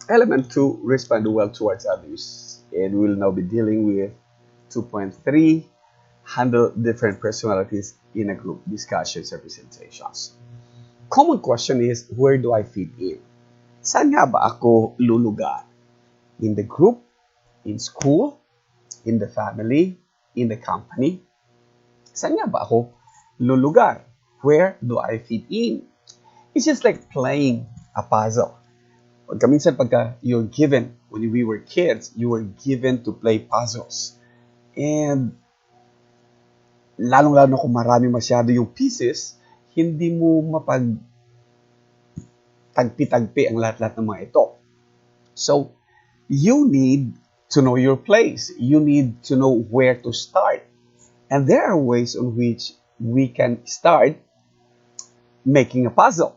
Element 2, respond well towards others. And we'll now be dealing with 2.3, handle different personalities in a group discussions and presentations. Common question is, where do I fit in? Saan nga ba ako lulugar? In the group, in school, in the family, in the company? Saan nga ba ako lulugar? Where do I fit in? It's just like playing a puzzle. Pagka you're given, when we were kids, you were given to play puzzles. And lalong-lalo na kung marami masyado yung pieces, hindi mo mapagtagpi-tagpi ang lahat-lahat ng mga ito. So, you need to know your place. You need to know where to start. And there are ways on which we can start making a puzzle.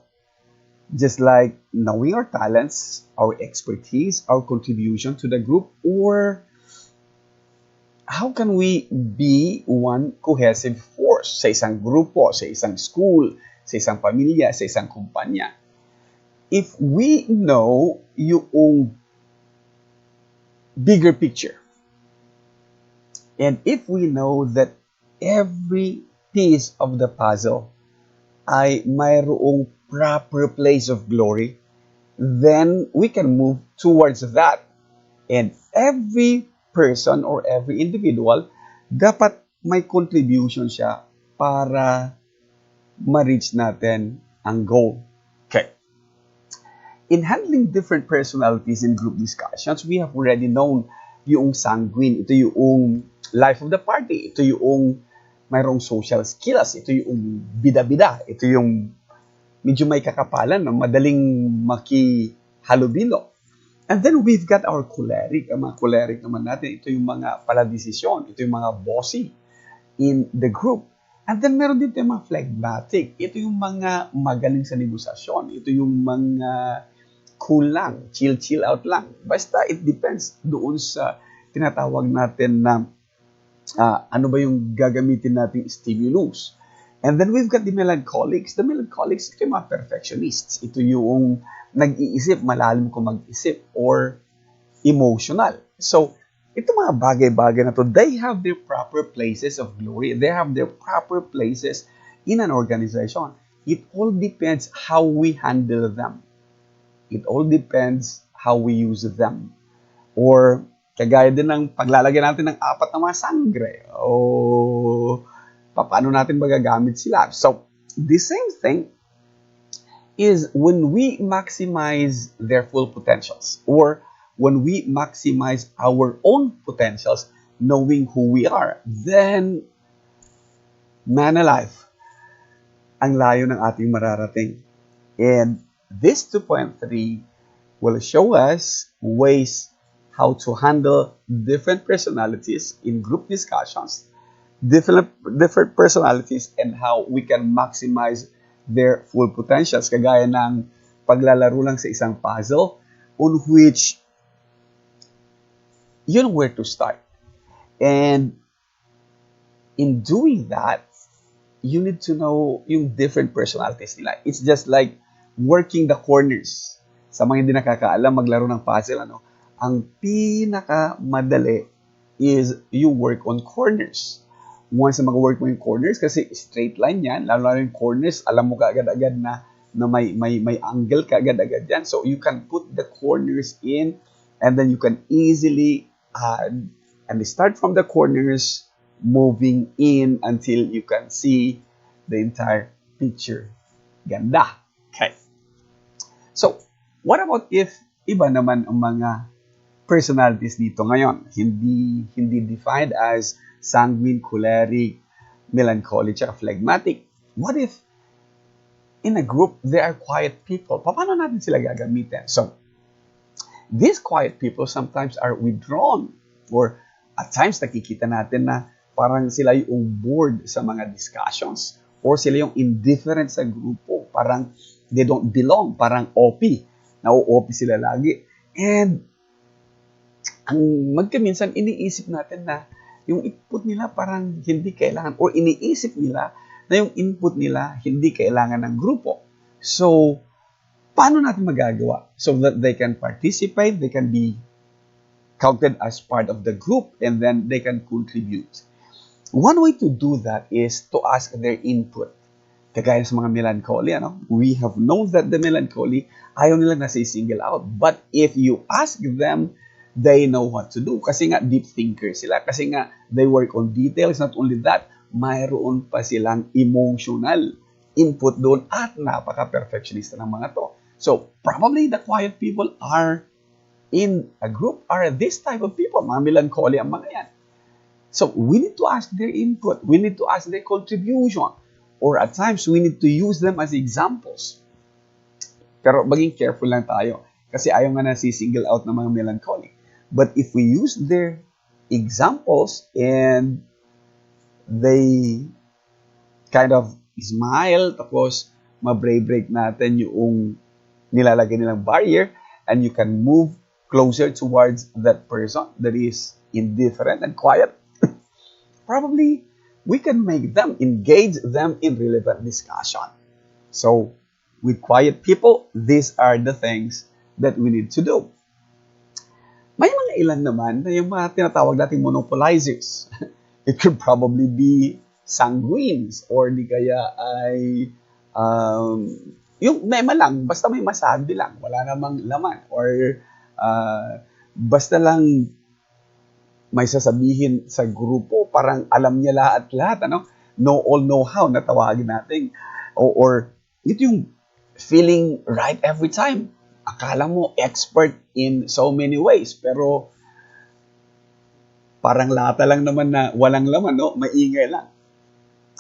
Just like knowing our talents, our expertise, our contribution to the group, or how can we be one cohesive force sa isang grupo, sa isang school, sa isang pamilya, sa isang kumpanya. If we know yung bigger picture, and if we know that every piece of the puzzle ay mayroong proper place of glory, then we can move towards that. And every person or every individual, dapat may contribution siya para ma-reach natin ang goal. Okay. In handling different personalities in group discussions, we have already known yung sanguine. Ito yung life of the party. Ito yung mayroong social skills. Ito yung bida-bida. Ito yung medyo may kakapalan, no? Madaling makihalubilo. And then we've got our choleric. Ang mga choleric naman natin, ito yung mga paladesisyon. Ito yung mga bossy in the group. And then meron dito yung mga phlegmatic. Ito yung mga magaling sa negosasyon. Ito yung mga cool lang, chill out lang. Basta it depends doon sa tinatawag natin na ano ba yung gagamitin nating stimulus. And then we've got the melancholics. The melancholics, ito yung mga perfectionists. Ito yung nag-iisip, malalim kung mag-isip, or emotional. So, ito mga bagay-bagay na to, they have their proper places of glory. They have their proper places in an organization. It all depends how we handle them. It all depends how we use them. Or, kagaya din ng paglalagyan natin ng 4 na mga sangre. O, paano natin magagamit sila? So, the same thing is when we maximize their full potentials, or when we maximize our own potentials, knowing who we are, then, man alive, ang layo ng ating mararating. And this 2.3 will show us ways how to handle different personalities in group discussions, different personalities, and how we can maximize their full potentials. Kagaya ng paglalaro lang sa isang puzzle on which you know where to start. And in doing that, you need to know yung different personalities nila. It's just like working the corners. Sa mga hindi nakakaalam, maglaro ng puzzle, ang pinakamadali is you work on corners. Once na mag-work mo yung corners, kasi straight line yan, lalo yung corners, alam mo kaagad-agad na may angle kaagad-agad yan. So you can put the corners in, and then you can easily add, and start from the corners, moving in until you can see the entire picture. Ganda. Okay. So, what about if iba naman ang mga personalities dito ngayon? Hindi defined as sanguine, choleric, melancholic, at phlegmatic. What if in a group there are quiet people? Paano natin sila gagamitin? So, these quiet people sometimes are withdrawn, or at times nakikita natin na parang sila yung bored sa mga discussions, or sila yung indifferent sa grupo, parang they don't belong, parang OP, na-OP sila lagi. And ang magkaminsan iniisip natin na yung input nila parang hindi kailangan, or iniisip nila na yung input nila hindi kailangan ng grupo. So, Paano natin magagawa so that they can participate, they can be counted as part of the group, and then they can contribute? One way to do that is to ask their input. Kagaya sa mga melancholy, we have known that the melancholy, ayaw nila na single out. But if you ask them, they know what to do. Kasi nga, deep thinkers sila. Kasi nga, they work on details. Not only that, mayroon pa silang emotional input doon at napaka-perfectionista ng mga to. So, probably the quiet people are in a group are this type of people. Mga melancholy ang mga yan. So, we need to ask their input. We need to ask their contribution. Or at times, we need to use them as examples. Pero maging careful lang tayo. Kasi ayaw nga na single out ng mga melancholy. But if we use their examples and they kind of smile, tapos ma-break natin yung nilalagay nilang barrier, and you can move closer towards that person that is indifferent and quiet, probably we can make them, engage them in relevant discussion. So, with quiet people, these are the things that we need to do. May mga ilan naman na yung mga tinatawag nating monopolizers. It could probably be sanguines or di kaya ay yung mema lang, basta may masabi lang, wala namang laman. Or basta lang may sasabihin sa grupo, parang alam niya lahat, know all, know how, na tawagin natin. Or ito yung feeling right every time. Akala mo expert in so many ways, pero parang lata lang naman na walang laman, maingay lang.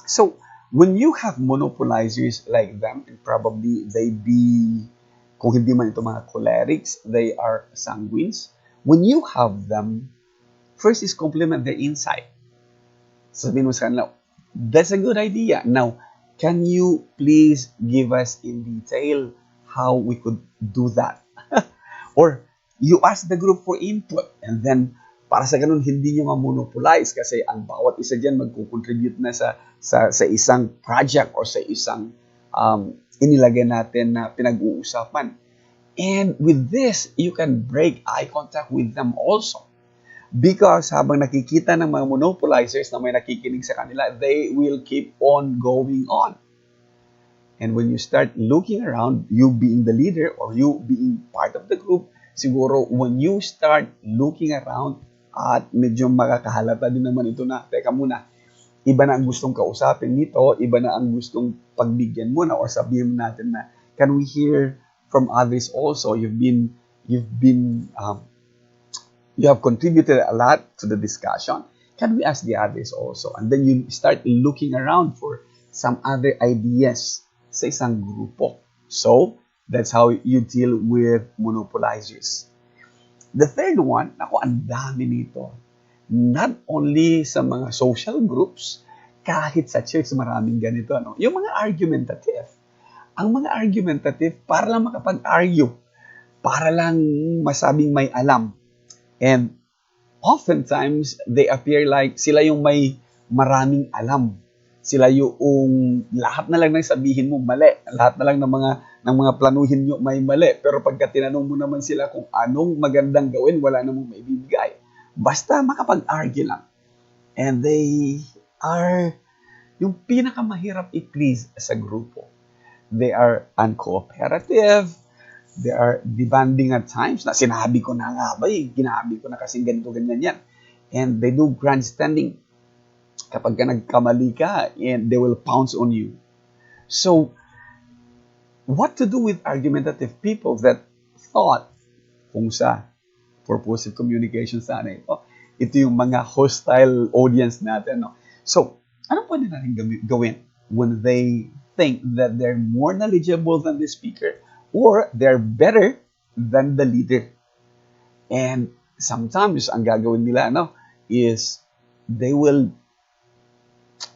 So, when you have monopolizers like them, and probably they be, kung hindi man ito mga cholerics, they are sanguines. When you have them, first is compliment their insight. Sabihin mo sa kanila, that's a good idea. Now, can you please give us in detail how we could do that? Or you ask the group for input, and then para sa ganun hindi nyo ma-monopolize kasi ang bawat isa dyan magkukontribute na sa isang project or sa isang inilagay natin na pinag-uusapan. And with this, you can break eye contact with them also. Because habang nakikita ng mga monopolizers na may nakikinig sa kanila, they will keep on going on. And when you start looking around, you being the leader or you being part of the group, siguro when you start looking around at medyo makakahalata din naman ito na, teka muna, iba na ang gustong kausapin nito, iba na ang gustong pagbigyan mo na or sabihin natin na, can we hear from others also? You have contributed a lot to the discussion. Can we ask the others also? And then you start looking around for some other ideas sa isang grupo. So, that's how you deal with monopolizers. The third one, ang dami nito. Not only sa mga social groups, kahit sa church, maraming ganito. Yung mga argumentative. Ang mga argumentative, para lang makapag-argue. Para lang masabing may alam. And oftentimes, they appear like sila yung may maraming alam. Sila yung lahat na lang ng sabihin mo mali. Lahat na lang ng mga planuhin nyo may mali. Pero pagka tinanong mo naman sila kung anong magandang gawin, wala namang maibibigay. Basta makapag-argue lang. And they are yung pinakamahirap i-please sa grupo. They are uncooperative. They are demanding at times na sinabi ko na nga ba, ginabi ko na kasing ganito, ganyan yan. And they do grandstanding. Kapag ka nagkamali ka, and they will pounce on you. So, what to do with argumentative people that thought, kung sa purposive communication sana ito yung mga hostile audience natin. So, ano pwede natin gawin when they think that they're more knowledgeable than the speaker or they're better than the leader? And sometimes, ang gagawin nila is they will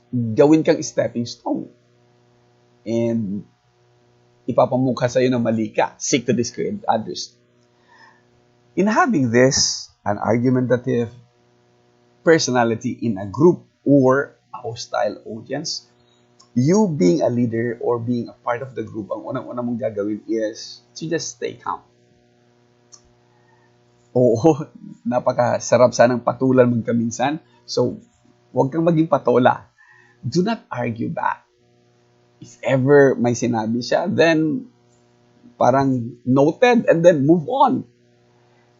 gawin kang stepping stone. And ipapamukha sa'yo na mali ka. Seek to discredit others. In having this, an argumentative personality in a group or a hostile audience, You being a leader or being a part of the group, ang unang-una mong gagawin is to just stay calm. Oo, napakasarap sanang patulan magkaminsan. So, huwag kang maging patola. Do not argue back. If ever may sinabi siya, then parang noted and then move on.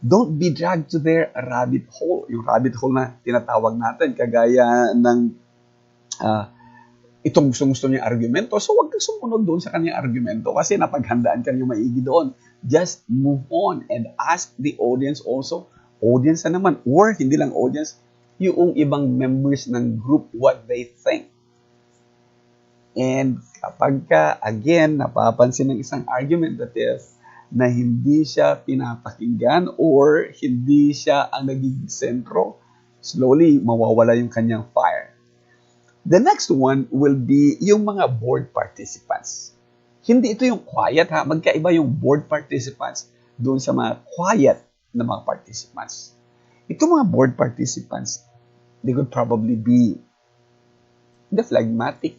Don't be dragged to their rabbit hole. Yung rabbit hole na tinatawag natin, kagaya ng itong gusto niya argumento. So, huwag kang sumunod doon sa kanyang argumento kasi napaghandaan ka niyo maigi doon. Just move on and ask the audience also. Audience na naman, or hindi lang audience, yung ibang members ng group, what they think. And kapag ka, again, napapansin ng isang argumentative na hindi siya pinapakinggan or hindi siya ang naging sentro, slowly mawawala yung kanyang fire. The next one will be yung mga board participants. Hindi ito yung quiet ha, magkaiba yung board participants doon sa mga quiet na mga participants. Ito mga board participants, they could probably be the phlegmatic.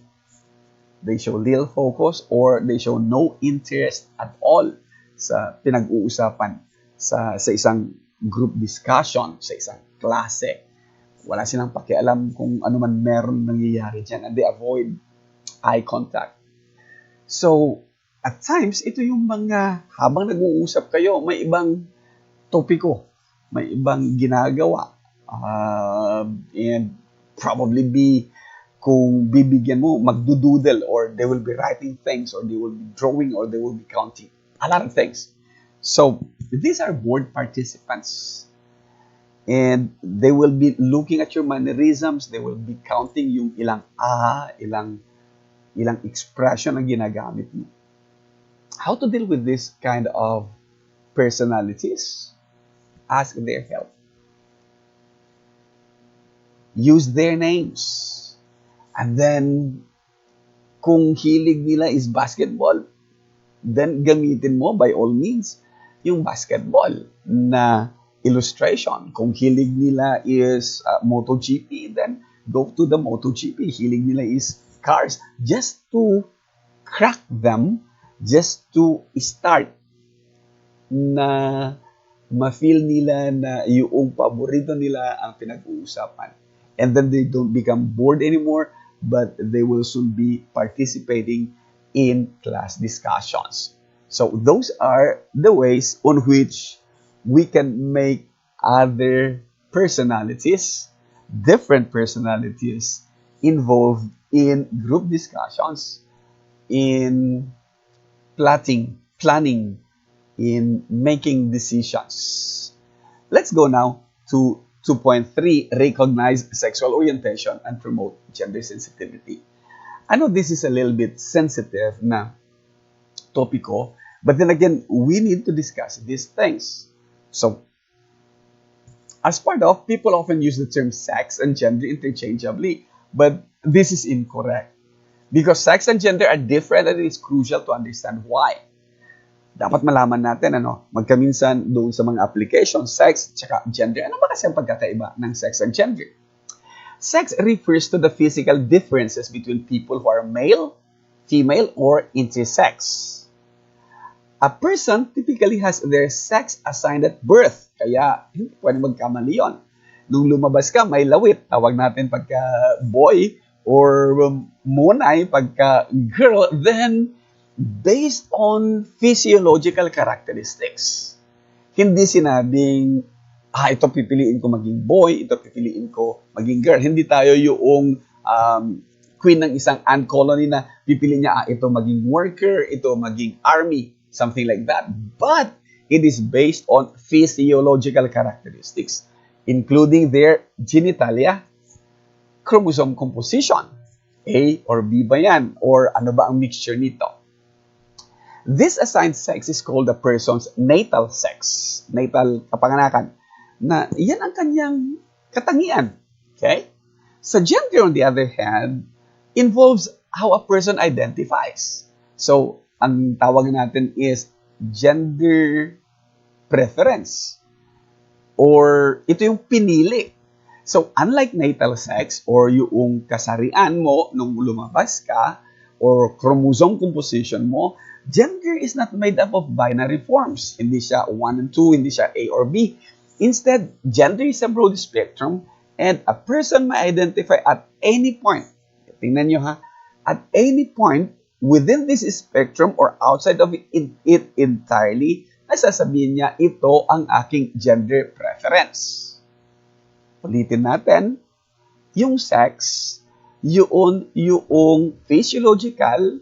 They show little focus or they show no interest at all sa pinag-uusapan sa isang group discussion, sa isang klase. Wala silang pakialam kung ano man meron nangyayari dyan and they avoid eye contact. So, at times, ito yung mga habang nag-uusap kayo, may ibang topiko, may ibang ginagawa. And probably be, kung bibigyan mo, magdudoodle or they will be writing things or they will be drawing or they will be counting. A lot of things. So, these are board participants. And they will be looking at your mannerisms. They will be counting yung ilang ilang expression ang ginagamit mo. How to deal with this kind of personalities? Ask their help. Use their names. And then, kung hilig nila is basketball, then gamitin mo by all means yung basketball na illustration. Kung hilig nila is MotoGP, then go to the MotoGP. Hilig nila is cars. Just to crack them, just to start na ma-feel nila na yung paborito nila ang pinag-uusapan. And then they don't become bored anymore, but they will soon be participating in class discussions. So those are the ways on which we can make other personalities, different personalities, involved in group discussions, in planning, in making decisions. Let's go now to 2.3, recognize sexual orientation and promote gender sensitivity. I know this is a little bit sensitive na topiko, but then again, we need to discuss these things. So, as part of, people often use the term sex and gender interchangeably, but this is incorrect. Because sex and gender are different and it is crucial to understand why. Dapat malaman natin, magkaminsan doon sa mga applications, sex at gender. Ano ba kasi ang pagkakaiba ng sex and gender? Sex refers to the physical differences between people who are male, female, or intersex. A person typically has their sex assigned at birth. Kaya, hindi pwede magkamali yun. Nung lumabas ka, may lawit. Tawag natin pagka boy or monay, pagka girl. Then, based on physiological characteristics. Hindi sinabing, ito pipiliin ko maging boy, ito pipiliin ko maging girl. Hindi tayo yung queen ng isang ant colony na pipiliin niya, ito maging worker, ito maging army, something like that. But it is based on physiological characteristics, including their genitalia, chromosome composition, A or B ba yan? Or ano ba ang mixture nito? This assigned sex is called a person's natal sex, natal kapanganakan, na yan ang kanyang katangian. Okay? Sa gender, on the other hand, involves how a person identifies. So, ang tawag natin is gender preference. Or ito yung pinili. So, unlike natal sex or yung kasarian mo nung lumabas ka or chromosome composition mo, gender is not made up of binary forms. Hindi siya 1 and 2, hindi siya A or B. Instead, gender is a broad spectrum and a person may identify at any point. Tingnan nyo ha, at any point within this spectrum or outside of it entirely, nasasabihin niya, ito ang aking gender preference. Ulitin natin, yung sex, yung physiological,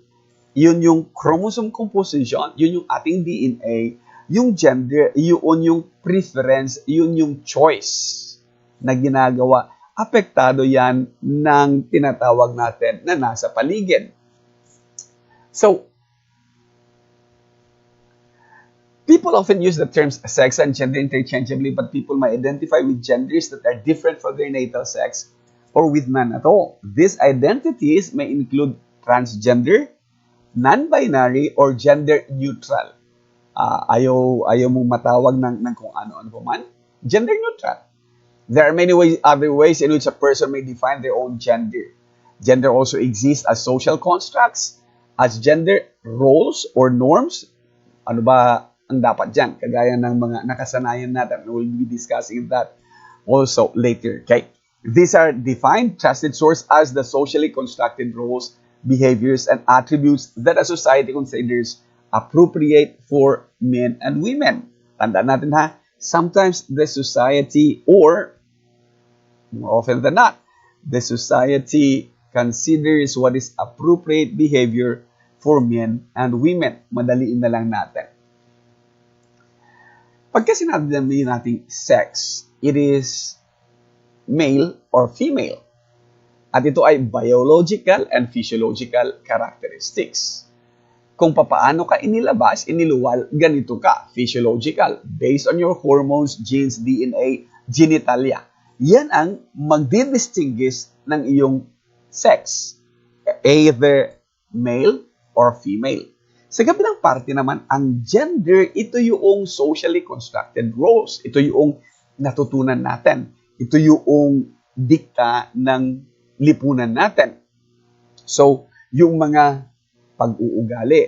yun yung chromosome composition, yun yung ating DNA, yung gender, yun yung preference, yun yung choice na ginagawa. Apektado yan ng tinatawag natin na nasa paligid. So, people often use the terms sex and gender interchangeably, but people may identify with genders that are different from their natal sex or with none at all. These identities may include transgender, non-binary, or gender neutral. Ayaw mong matawag ng kung ano-ano pa man. Gender neutral. There are many other ways in which a person may define their own gender. Gender also exists as social constructs, as gender roles or norms. Ano ba ang dapat dyan? Kagaya ng mga nakasanayan natin. We'll be discussing that also later. Okay? These are defined, trusted source as the socially constructed roles, behaviors, and attributes that a society considers appropriate for men and women. Tandaan natin ha, sometimes the society or more often than not, the society considers what is appropriate behavior for men and women. Madaliin na lang natin. Pagka sinabi natin sex, it is male or female. At ito ay biological and physiological characteristics. Kung papaano ka inilabas, iniluwal, ganito ka, physiological, based on your hormones, genes, DNA, genitalia. Yan ang magdidistinguish ng iyong sex, either male or female. Sa kabilang parte naman, ang gender, ito yung socially constructed roles. Ito yung natutunan natin. Ito yung dikta ng lipunan natin. So, yung mga pag-uugali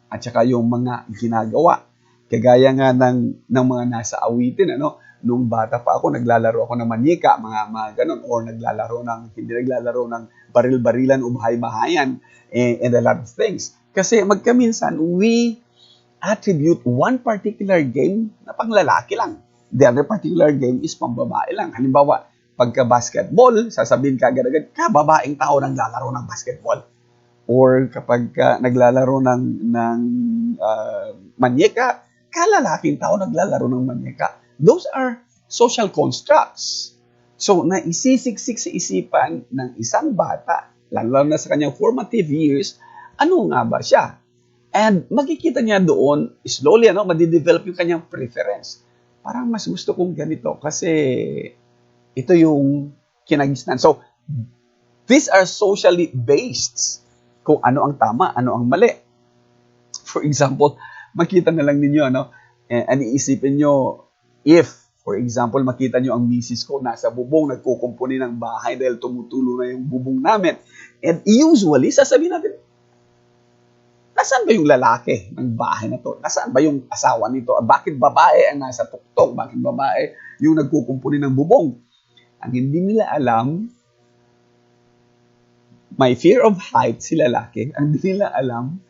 at saka yung mga ginagawa. Kagaya nga ng mga nasa awitin, nung bata pa ako, naglalaro ako ng manyika, mga ganun, or hindi naglalaro ng baril-barilan o bahay-bahayan, and a lot of things. Kasi magkaminsan, we attribute one particular game na panglalaki lang. The other particular game is pambabae lang. Halimbawa, pagka-basketball, sasabihin ka agad-agad, babaeng tao naglalaro ng basketball. Or kapag naglalaro ng manyeka, lalaking tao naglalaro ng manyeka. Those are social constructs. So, naisisiksik sa isipan ng isang bata, lalo na sa kanyang formative years, ano nga ba siya? And makikita niya doon, slowly, madidevelop yung kanyang preference. Parang mas gusto kong ganito kasi ito yung kinagisnan. So, these are socially based. Kung ano ang tama, ano ang mali. For example, makita na lang ninyo, aniisipin nyo, if, for example, makita nyo ang misis ko nasa bubong, nagkukumpuni ng bahay dahil tumutulo na yung bubong namin. And usually, sasabihin natin, nasaan ba yung lalaki ng bahay na to? Nasaan ba yung asawa nito? Bakit babae ang nasa tuktok? Bakit babae yung nagkukumpuni ng bubong? Ang hindi nila alam, may fear of height si lalaki. Ang hindi nila alam,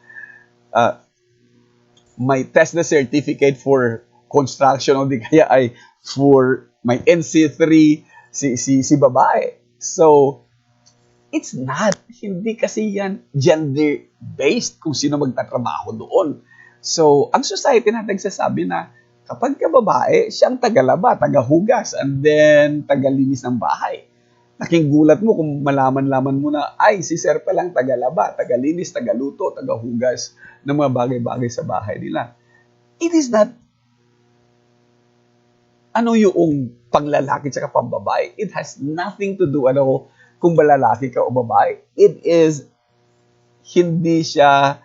may test na certificate for construction o di kaya ay for may NC3 si babae. So, it's not. Hindi kasi yan gender-based kung sino magtatrabaho doon. So, ang society natin nagsasabi na kapag ka babae, siyang tagalaba, tagahugas, and then tagalinis ng bahay. Laking gulat mo kung malaman-laman mo na, ay, si sir pa lang tagalaba, tagalinis, tagaluto, tagahugas ng mga bagay-bagay sa bahay nila. It is not yung panglalaki at pambabae. It has nothing to do kung balalaki ka o babae. It is hindi siya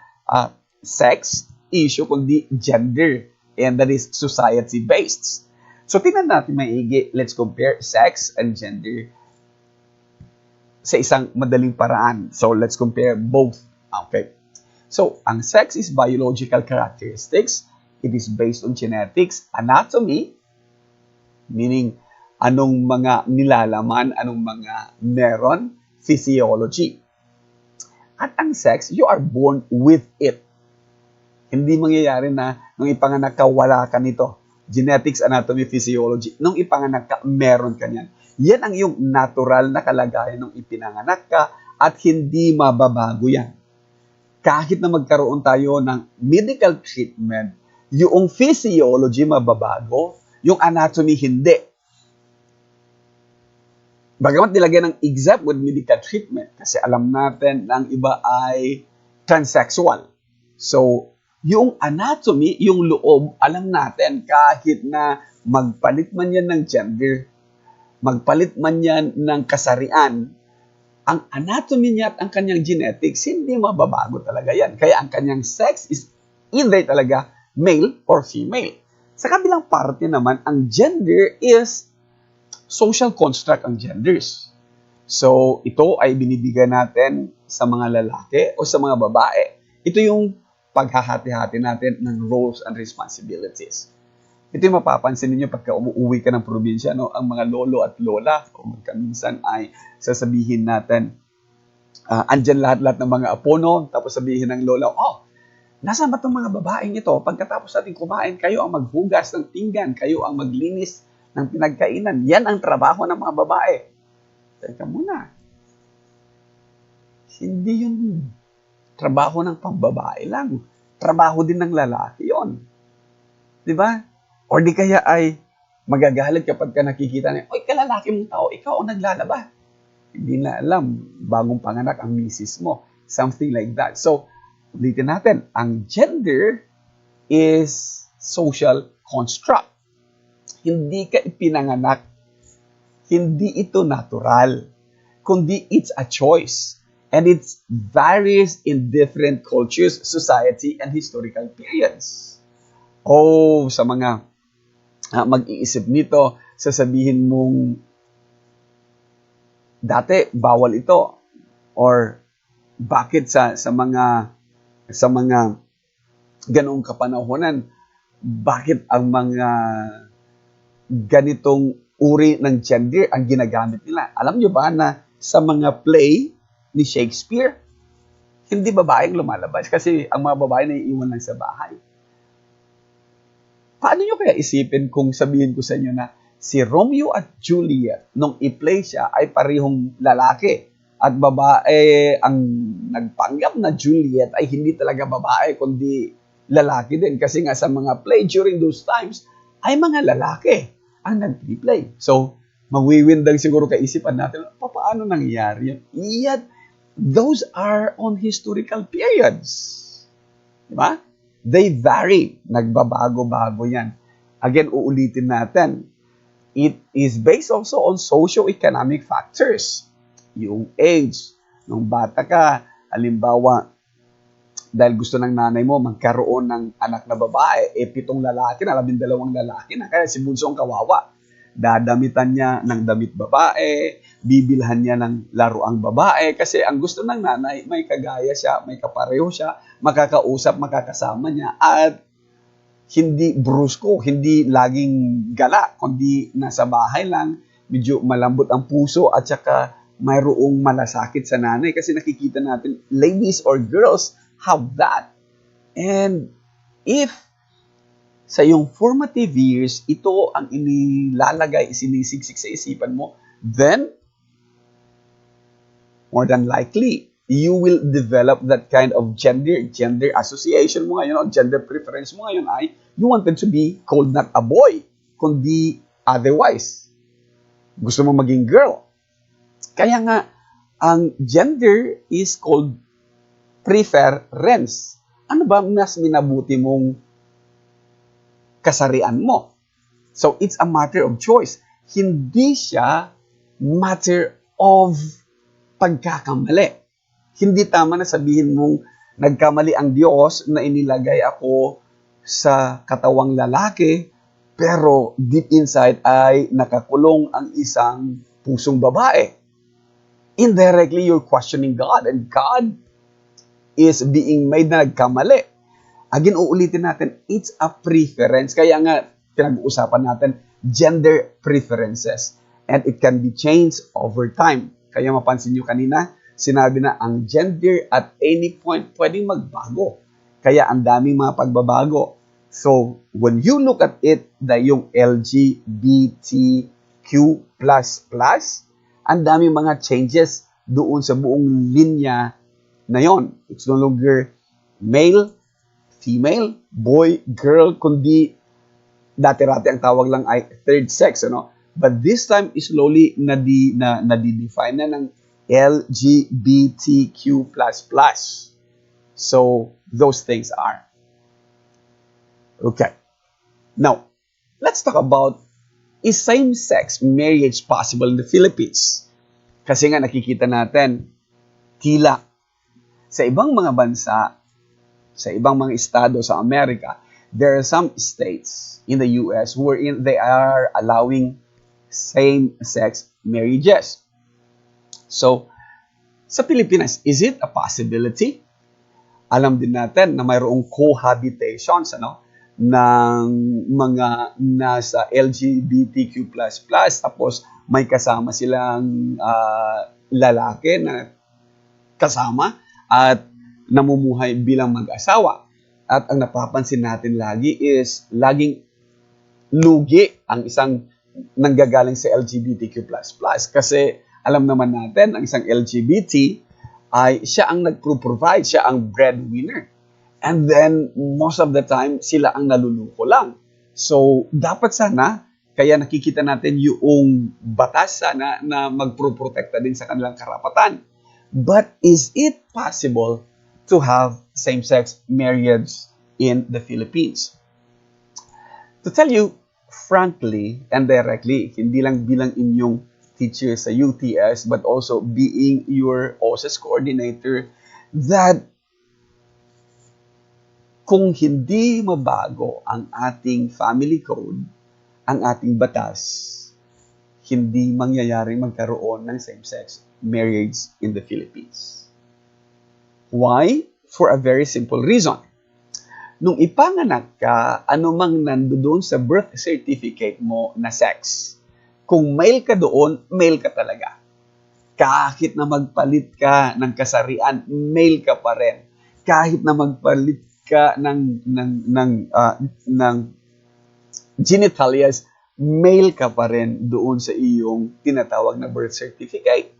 sex issue, kundi gender. And that is society-based. So, tingnan natin maigi. Let's compare sex and gender sa isang madaling paraan. So, let's compare both. Okay. So, ang sex is biological characteristics. It is based on genetics, anatomy, meaning anong mga nilalaman, anong mga meron, physiology. At ang sex, you are born with it. Hindi mangyayari na nung ipanganak ka, wala ka nito. Genetics, anatomy, physiology. Nung ipanganak ka, meron ka niyan. Yan ang iyong natural na kalagayan nung ipinanganak ka at hindi mababago yan. Kahit na magkaroon tayo ng medical treatment, yung physiology mababago, yung anatomy hindi. Bagamat nilagyan ng except with medical treatment kasi alam natin na ang iba ay transsexual. So, yung anatomy, yung loob, alam natin kahit na magpalit man yan ng gender, magpalit man yan ng kasarian, ang anatomy niya at ang kanyang genetics, hindi mababago talaga yan. Kaya ang kanyang sex is either talaga male or female. Sa kabilang parte naman, ang gender is social construct ang genders. So, ito ay binibigyan natin sa mga lalaki o sa mga babae. Ito yung paghahati-hati natin ng roles and responsibilities. Ito yung mapapansin ninyo pagka umuwi ka ng probinsya, no? Ang mga lolo at lola, o magkaminsan ay sasabihin natin, andyan lahat-lahat ng mga apo, no? Tapos sabihin ng lola, nasaan ba itong mga babaeng ito? Pagkatapos natin kumain, kayo ang maghugas ng pinggan, kayo ang maglinis ng pinagkainan. Yan ang trabaho ng mga babae. Teka muna. Hindi yun trabaho ng pambabae lang. Trabaho din ng lalaki yon. Di ba? O di kaya ay magagalit kapag ka nakikita niya, oy, kalalaki mong tao, ikaw ang naglalaba. Hindi na alam, bagong panganak ang misis mo. Something like that. So, ulitin natin, ang gender is social construct. Hindi ka ipinanganak. Hindi ito natural. Kundi it's a choice. And it varies in different cultures, society, and historical periods. Sa mga mag-iisip nito, sasabihin mong dati bawal ito or bakit sa mga ganoong kapanahonan, bakit ang mga ganitong uri ng gender ang ginagamit nila? Alam nyo ba na sa mga play ni Shakespeare, hindi babaeng lumalabas kasi ang mga babae naiiwan lang sa bahay. Paano nyo kaya isipin kung sabihin ko sa inyo na si Romeo at Juliet, nung i-play siya, ay parehong lalaki at babae ang nagpanggap na Juliet ay hindi talaga babae kundi lalaki din kasi nga sa mga play during those times ay mga lalaki ang nag-play. So, magwiwindang siguro kaisipan natin, paano nangyayari yun? Yet, those are on historical periods. Diba? They vary. Nagbabago-bago yan. Again, uulitin natin. It is based also on socio-economic factors. Yung age. Nung bata ka, halimbawa, dahil gusto ng nanay mo magkaroon ng anak na babae, 7 lalaki na, 12 lalaki na, kaya si Bunso ang kawawa. Dadamitan niya ng damit babae, bibilhan niya ng laruang babae, kasi ang gusto ng nanay, may kagaya siya, may kapareho siya, makakausap, makakasama niya, at hindi brusko, hindi laging gala, kundi nasa bahay lang, medyo malambot ang puso, at saka mayroong malasakit sa nanay, kasi nakikita natin, ladies or girls have that. And if sa iyong formative years, ito ang inilalagay, sinisiksik sa isipan mo, then, more than likely, you will develop that kind of gender association mo ngayon, o gender preference mo ngayon ay, you wanted to be called not a boy, kundi otherwise. Gusto mo maging girl. Kaya nga, ang gender is called preference. Ano ba mas minabuti mong kasarian mo? So, it's a matter of choice. Hindi siya matter of pagkakamali. Hindi tama na sabihin mong nagkamali ang Diyos na inilagay ako sa katawang lalaki Pero deep inside ay nakakulong ang isang pusong babae. Indirectly, you're questioning God, and God is being made na nagkamali. Again, uulitin natin, it's a preference. Kaya nga, pinag-uusapan natin, gender preferences. And it can be changed over time. Kaya mapansin nyo kanina, sinabi na ang gender at any point pwedeng magbago. Kaya ang daming mga pagbabago. So, when you look at it, yung LGBTQ++, ang daming mga changes doon sa buong linya na yon. It's no longer male, female, boy, girl, kundi dati-rati ang tawag lang ay third sex, ano? But this time is slowly nadidefine na ng LGBTQ++. So, those things are. Okay. Now, let's talk about, is same-sex marriage possible in the Philippines? Kasi nga nakikita natin, tila sa ibang mga bansa, sa ibang mga estado sa Amerika, there are some states in the US wherein they are allowing same-sex marriages. So, sa Pilipinas, is it a possibility? Alam din natin na mayroong cohabitations, ano, ng mga nasa LGBTQ++, tapos may kasama silang lalaki na kasama at namumuhay bilang mag-asawa. At ang napapansin natin lagi is laging lugi ang isang nanggagaling sa LGBTQ++. Kasi alam naman natin, ang isang LGBT ay siya ang nagpro-provide, siya ang breadwinner. And then, most of the time, sila ang naluluko lang. So, dapat sana, kaya nakikita natin yung batas sana na magpro-protekta din sa kanilang karapatan. But is it possible to have same-sex marriage in the Philippines? To tell you frankly and directly, hindi lang bilang inyong teacher sa UTS, but also being your OSAS coordinator, that kung hindi mabago ang ating family code, ang ating batas, hindi mangyayaring magkaroon ng same-sex marriage in the Philippines. Why? For a very simple reason. Nung ipanganak ka, anumang nandoon sa birth certificate mo na sex, kung male ka doon, male ka talaga. Kahit na magpalit ka ng kasarian, male ka pa rin. Kahit na magpalit ka ng genitalias, male ka pa rin doon sa iyong tinatawag na birth certificate.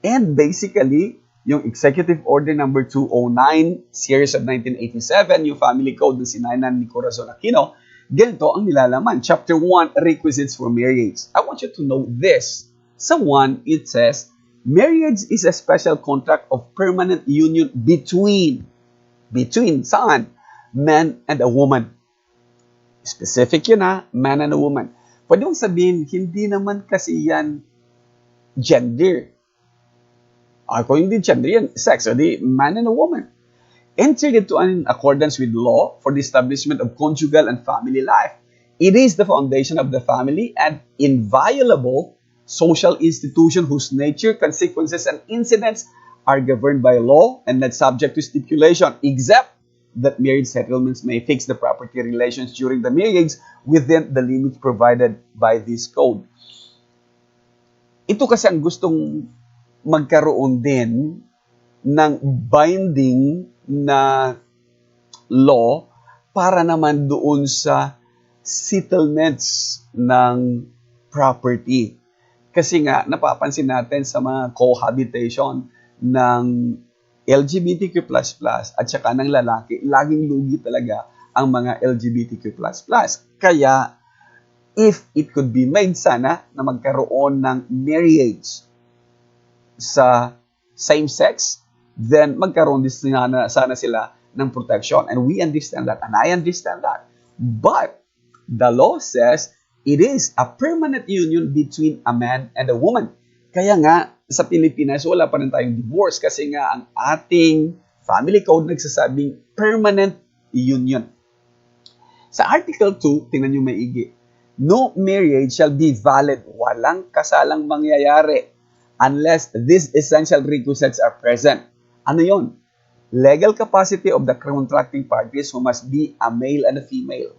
And basically, yung Executive Order number 209, series of 1987, yung family code ng sinainan ni Corazon Aquino, ganito ang nilalaman. Chapter 1, requisites for marriage. I want you to know this. Sa 1, it says, marriage is a special contract of permanent union between saan? Man and a woman. Specific yun ha, man and a woman. Pwede mong sabihin, hindi naman kasi yan gender. Kung hindi gender yan, sex, o di man and a woman. Entered into in accordance with law for the establishment of conjugal and family life. It is the foundation of the family and inviolable social institution whose nature, consequences, and incidents are governed by law and not subject to stipulation, except that marriage settlements may fix the property relations during the marriage within the limits provided by this code. Ito kasi ang gustong magkaroon din ng binding na law para naman doon sa settlements ng property. Kasi nga, napapansin natin sa mga cohabitation ng LGBTQ++ at saka ng lalaki, laging lugi talaga ang mga LGBTQ++. Kaya, if it could be made sana na magkaroon ng marriage sa same-sex, then magkaroon din sana sila ng protection. And we understand that, and I understand that. But, the law says, it is a permanent union between a man and a woman. Kaya nga, sa Pilipinas, wala pa rin tayong divorce kasi nga ang ating family code nagsasabing permanent union. Sa Article 2, tingnan nyo maigi, No marriage shall be valid. Walang kasalang mangyayari unless these essential requisites are present. Ano yon? Legal capacity of the contracting parties who must be a male and a female.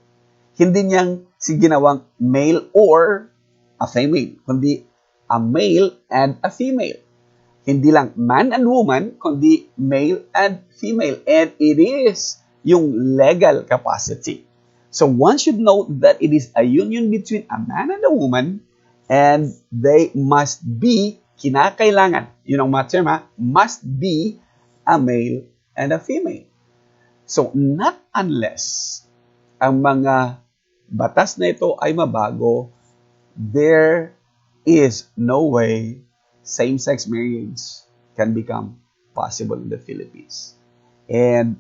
Hindi niyang ginawang male or a female, kundi a male and a female. Hindi lang man and woman, kundi male and female. And it is yung legal capacity. So one should note that it is a union between a man and a woman and they must be, kinakailangan, yun ang mga term ha, must be a male and a female. So not unless ang mga batas na ito ay mabago, there is no way same-sex marriage can become possible in the Philippines. And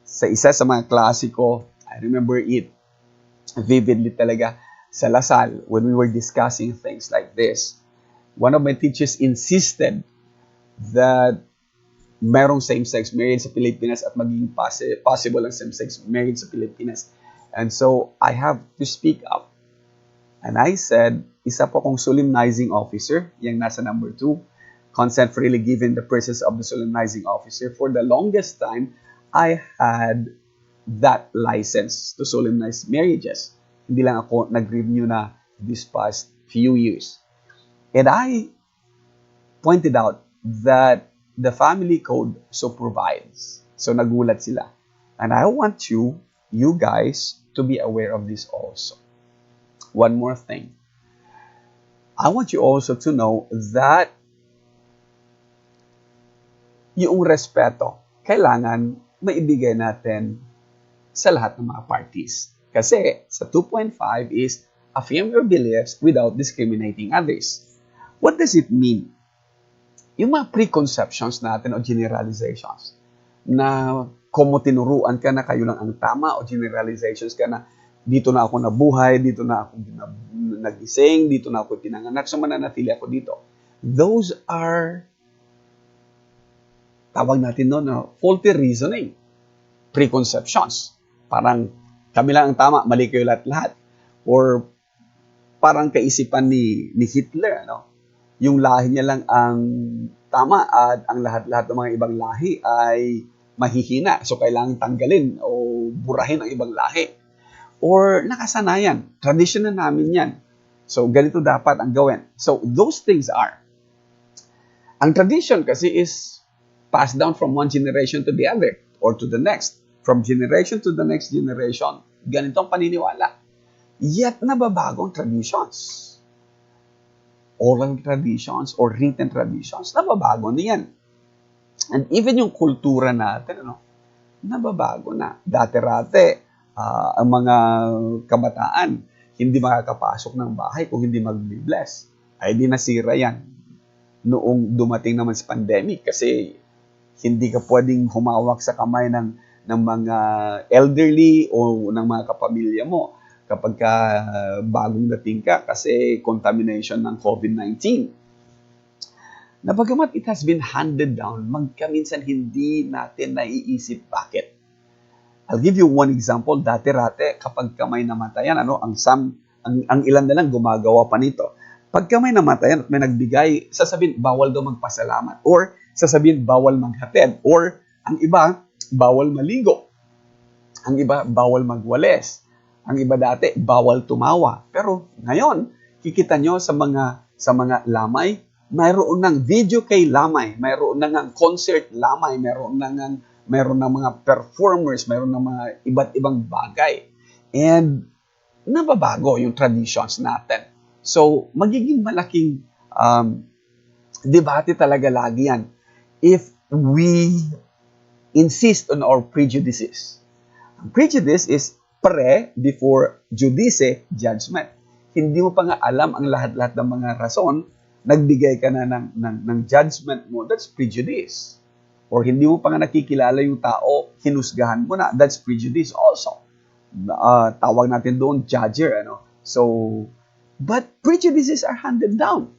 sa isa sa mga klasiko, I remember it vividly talaga sa Lasal when we were discussing things like this. One of my teachers insisted that merong same-sex marriage sa Pilipinas at maging possible ang same-sex marriage sa Pilipinas. And so, I have to speak up. And I said, isa po akong solemnizing officer, yung nasa number 2, consent freely given the presence of the solemnizing officer. For the longest time, I had that license to solemnize marriages. Hindi lang ako nag-renew na this past few years. And I pointed out that the family code so provides. So nagulat sila. And I want you guys, to be aware of this also. One more thing. I want you also to know that yung respeto, kailangan maibigay natin sa lahat ng mga parties. Kasi sa 2.5 is affirm your beliefs without discriminating others. What does it mean? Yung mga preconceptions natin o generalizations na kung tinuruan ka na kayo lang ang tama o generalizations ka na dito na ako nabuhay, dito na ako nagising, dito na ako pinanganak, so mananatili ako dito. Those are, tawag natin noon, faulty reasoning, preconceptions. Parang kami lang ang tama, mali kayo lahat-lahat. Or parang kaisipan ni Hitler, yung lahi niya lang ang tama at ang lahat-lahat ng mga ibang lahi ay mahihina. So kailangan tanggalin o burahin ang ibang lahi. Or nakasanayan, tradition na namin yan. So ganito dapat ang gawin. So those things are. Ang tradition kasi is passed down from one generation to the other or to the next. From generation to the next generation, ganito ang paniniwala. Yet nababago ang traditions. Oral traditions or written traditions, nababago niyan. And even yung kultura natin, nababago na. Dati-rate, ang mga kabataan, hindi makakapasok ng bahay kung hindi mag-bless. Ay di nasira yan. Noong dumating naman sa pandemic kasi hindi ka pwedeng humawak sa kamay ng mga elderly o ng mga kapamilya mo kapag bagong dating ka kasi contamination ng COVID-19. Na bagamat it has been handed down, magkaminsan hindi natin naiisip bakit. I'll give you one example. Dati-rate, kapag may namatayan, ang ilan na lang gumagawa pa nito. Pag may namatayan at may nagbigay, sasabihin, bawal daw magpasalamat. Or sasabihin, bawal maghatid. Or ang iba, bawal maligo. Ang iba, bawal magwales. Ang iba dati, bawal tumawa. Pero ngayon, kikita nyo sa mga lamay, mayroon ng video kay lamay, mayroon ng concert lamay, mayroon ng mga performers, mayroon ng mga iba't ibang bagay. And nababago yung traditions natin. So, magiging malaking debate talaga lagi yan if we insist on our prejudices. Prejudice is before judice, judgment. Hindi mo pa nga alam ang lahat-lahat ng mga rason, nagbigay ka na ng judgment mo, that's prejudice. Or hindi mo pa nga nakikilala yung tao, hinusgahan mo na, that's prejudice also. Tawag natin doon, judger. So, but prejudices are handed down.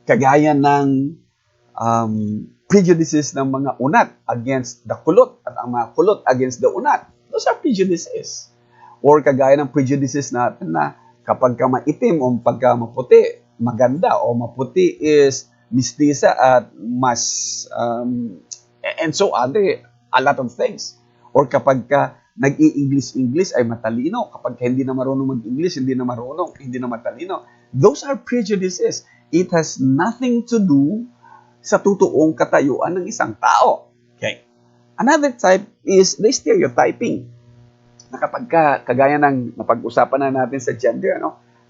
Kagaya ng prejudices ng mga unat against the kulot at ang mga kulot against the unat. Those are prejudices. Or kagaya ng prejudices natin na Kapag ka maitim o pagka maputi, maganda, o maputi is mistisa at mas, and so other, a lot of things. Or kapag ka nag-i-English ay matalino. Kapag ka hindi na marunong mag-English, hindi na matalino. Those are prejudices. It has nothing to do sa totoong katayuan ng isang tao. Okay. Another type is the stereotyping. Na kapag ka, kagaya ng napag-usapan na natin sa gender,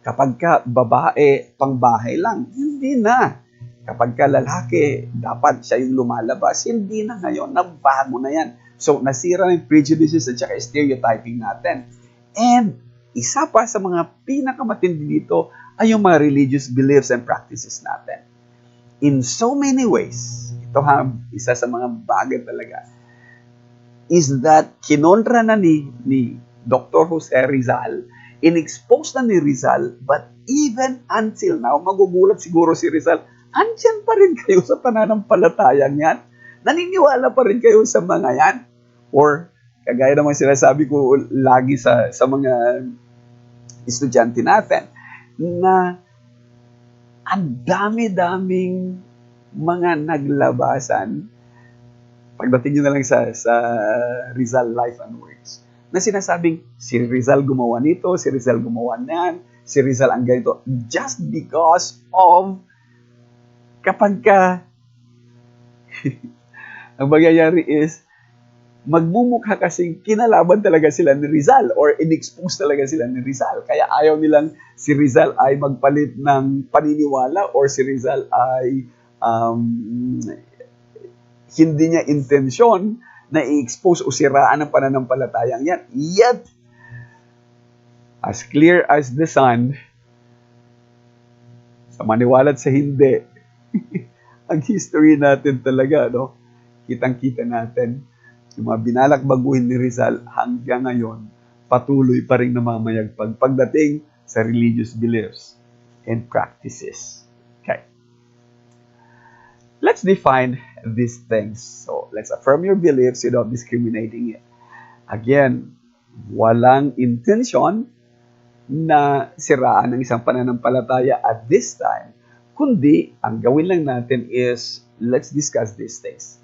kapag ka babae, pangbahay lang, hindi na. Kapag ka lalaki, dapat siya yung lumalabas, hindi na ngayon, nabago na yan. So, nasira ng prejudices at saka stereotyping natin. And, isa pa sa mga pinakamatindi dito ay yung mga religious beliefs and practices natin. In so many ways, ito isa sa mga bagay talaga, is that kinontra na ni Dr. Jose Rizal, in-expose na ni Rizal, but even until now, magugulat siguro si Rizal, andyan pa rin kayo sa pananampalatayang yan? Naniniwala pa rin kayo sa mga yan? Or, kagaya naman sinasabi ko lagi sa mga estudyante natin, na ang dami-daming mga naglabasan pagdating nyo na lang sa Rizal Life and Works, na sinasabing, si Rizal gumawa nito, si Rizal gumawa niyan, si Rizal ang ganito, just because of, kapag ka, ang mangyayari is, magmumukha kasing kinalaban talaga sila ni Rizal or in-expose talaga sila ni Rizal. Kaya ayaw nilang si Rizal ay magpalit ng paniniwala or si Rizal ay hindi niya intensyon na i-expose o siraan ang pananampalatayang yan. Yet, as clear as the sun, sa maniwala at sa hindi, ang history natin talaga, kitang-kita natin, yung mga binalak baguhin ni Rizal hanggang ngayon, patuloy pa rin namamayagpag pagdating sa religious beliefs and practices. Okay. Let's define these things. So, let's affirm your beliefs without discriminating it. Again, walang intention na siraan ng isang pananampalataya at this time, kundi ang gawin lang natin is, let's discuss these things.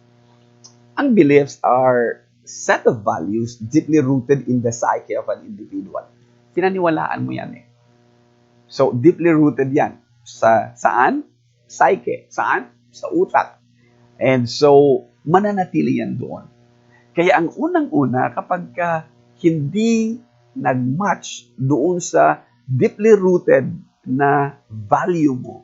Ang beliefs are set of values deeply rooted in the psyche of an individual. Pinaniwalaan mo yan eh. So, deeply rooted yan. Saan? Psyche. Saan? Sa utak. And so, mananatili yan doon. Kaya ang unang-una, kapag ka hindi nag-match doon sa deeply rooted na value mo,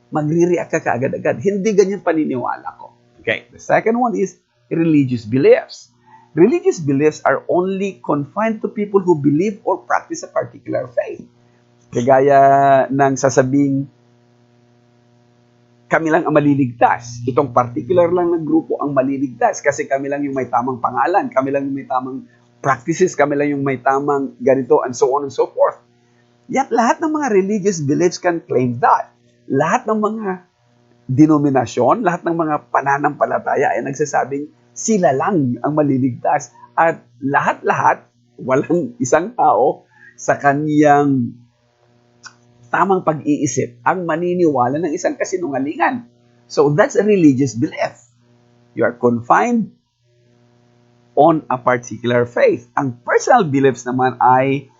magre-react ka kaagad-agad. Hindi ganyan paniniwala ko. Okay. The second one is religious beliefs. Religious beliefs are only confined to people who believe or practice a particular faith. Kagaya ng sasabing, kami lang ang maliligtas. Itong particular lang ng grupo ang maliligtas kasi kami lang yung may tamang pangalan, kami lang yung may tamang practices, kami lang yung may tamang ganito, and so on and so forth. Yet lahat ng mga religious beliefs can claim that. Lahat ng mga denominasyon, lahat ng mga pananampalataya ay nagsasabing sila lang ang maliligtas. At lahat-lahat, walang isang tao sa kaniyang tamang pag-iisip ang maniniwala ng isang kasinungalingan. So that's a religious belief. You are confined on a particular faith. Ang personal beliefs naman ay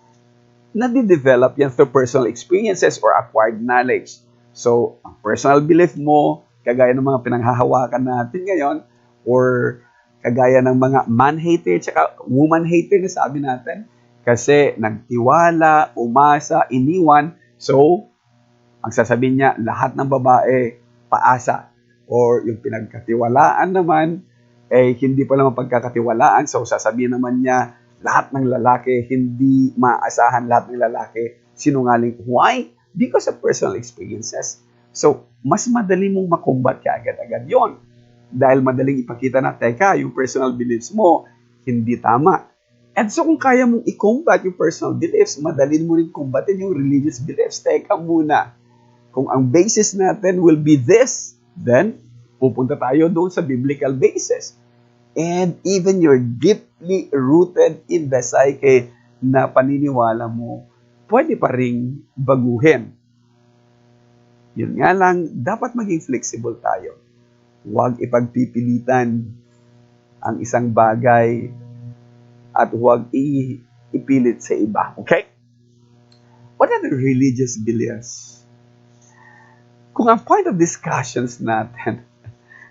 nadidevelop yan through personal experiences or acquired knowledge. So, ang personal belief mo, kagaya ng mga pinanghahawakan natin ngayon, or kagaya ng mga man-hater at woman-hater na sabi natin, kasi nagtiwala, umasa, iniwan. So, ang sasabihin niya, lahat ng babae, paasa. Or yung pinagkatiwalaan naman, hindi pa naman pagkakatiwalaan. So, sasabihin naman niya, lahat ng lalaki, hindi maaasahan, lahat ng lalaki, sinungaling. Why? Because of personal experiences. So, mas madali mong makombat ka agad-agad yon. Dahil madaling ipakita na, teka, yung personal beliefs mo, hindi tama. And so kung kaya mong i-combat yung personal beliefs, madali mo rin combatin yung religious beliefs. Teka muna, kung ang basis natin will be this, then pupunta tayo doon sa biblical basis. And even you're deeply rooted in the psyche na paniniwala mo, pwede pa ring baguhin. Yun nga lang, dapat maging flexible tayo. Huwag ipagpipilitan ang isang bagay at huwag ipilit sa iba. Okay? What are the religious beliefs? Kung ang point of discussions natin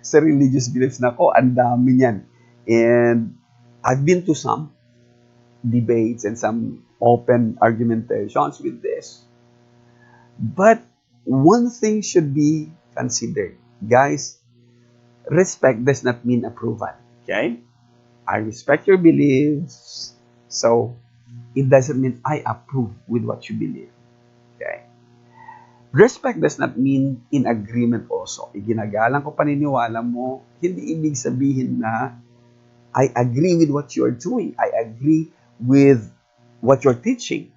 sa religious beliefs na ko, ang dami niyan. And I've been to some debates and some open argumentations with this. But one thing should be considered. Guys, respect does not mean approval. Okay? I respect your beliefs. So, it doesn't mean I approve with what you believe. Okay? Respect does not mean in agreement also. Iginagalang ko paniniwala mo, hindi ibig sabihin na I agree with what you're doing. I agree with what you're teaching.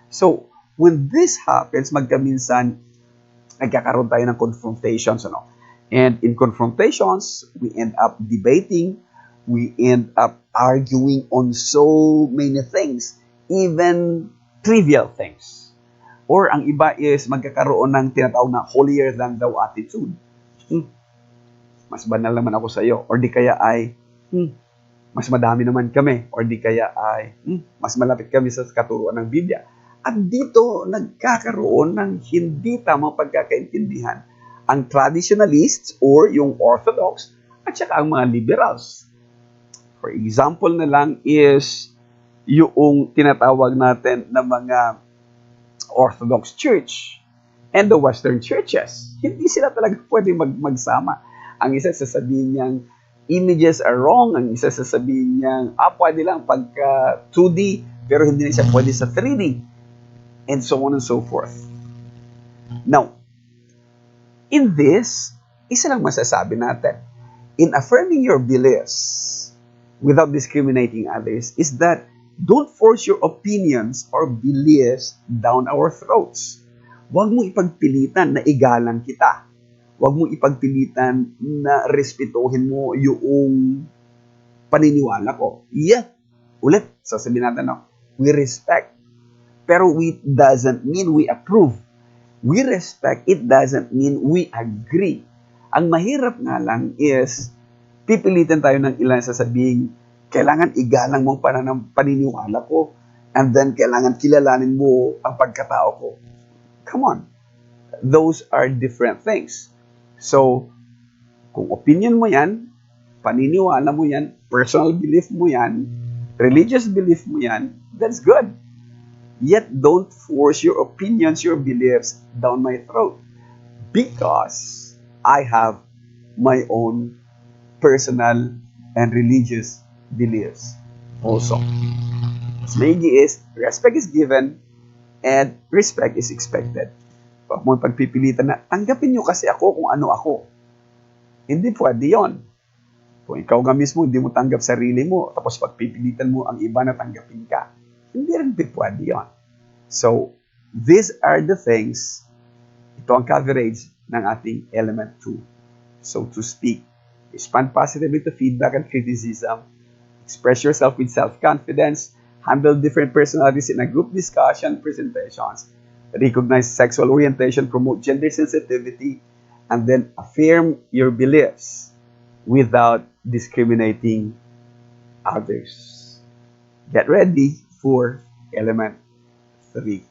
So, when this happens, magkaminsan, nagkakaroon tayo ng confrontations. Ano? And in confrontations, we end up debating, we end up arguing on so many things, even trivial things. Or ang iba is magkakaroon ng tinatawag na holier than thou attitude. Mas banal naman ako sa iyo. Or di kaya ay, mas madami naman kami. Or di kaya ay, mas malapit kami sa katuruan ng Biblia. At dito, nagkakaroon ng hindi tamang pagkakaintindihan ang traditionalists or yung orthodox at saka ang mga liberals. For example na lang is yung tinatawag natin na mga Orthodox Church and the Western churches. Hindi sila talaga pwede magsama. Ang isa sasabihin niyang images are wrong. Ang isa sasabihin niyang, pwede lang pagka 2D pero hindi na siya pwede sa 3D. And so on and so forth. Now, in this, isa lang masasabi natin. In affirming your beliefs without discriminating others is that don't force your opinions or beliefs down our throats. Huwag mo ipagpilitan na igalang kita. Huwag mo ipagpilitan na respetuhin mo yung paniniwala ko. Yeah, ulit, sasabihin natin, no? We respect. Pero it doesn't mean we approve. We respect, it doesn't mean we agree. Ang mahirap nga lang is, pipilitin tayo ng ilan sasabihin, kailangan igalang mo ang paniniwala ko, and then kailangan kilalanin mo ang pagkatao ko. Come on. Those are different things. So, kung opinion mo yan, paniniwala mo yan, personal belief mo yan, religious belief mo yan, that's good. Yet don't force your opinions, your beliefs down my throat. Because I have my own personal and religious beliefs also. Mas maigi is, respect is given and respect is expected. Pag mo pagpipilitan na, tanggapin nyo kasi ako kung ano ako. Hindi pwede yun. Kung ikaw nga mismo, hindi mo tanggap sarili mo, tapos pagpipilitan mo ang iba na tanggapin ka. Hindi rin pwede yun. So, these are the things, ito ang coverage ng ating element 2. So, to speak, respond positively to feedback and criticism, express yourself with self-confidence, handle different personalities in a group discussion, presentations, recognize sexual orientation, promote gender sensitivity, and then affirm your beliefs without discriminating others. Get ready for element 3.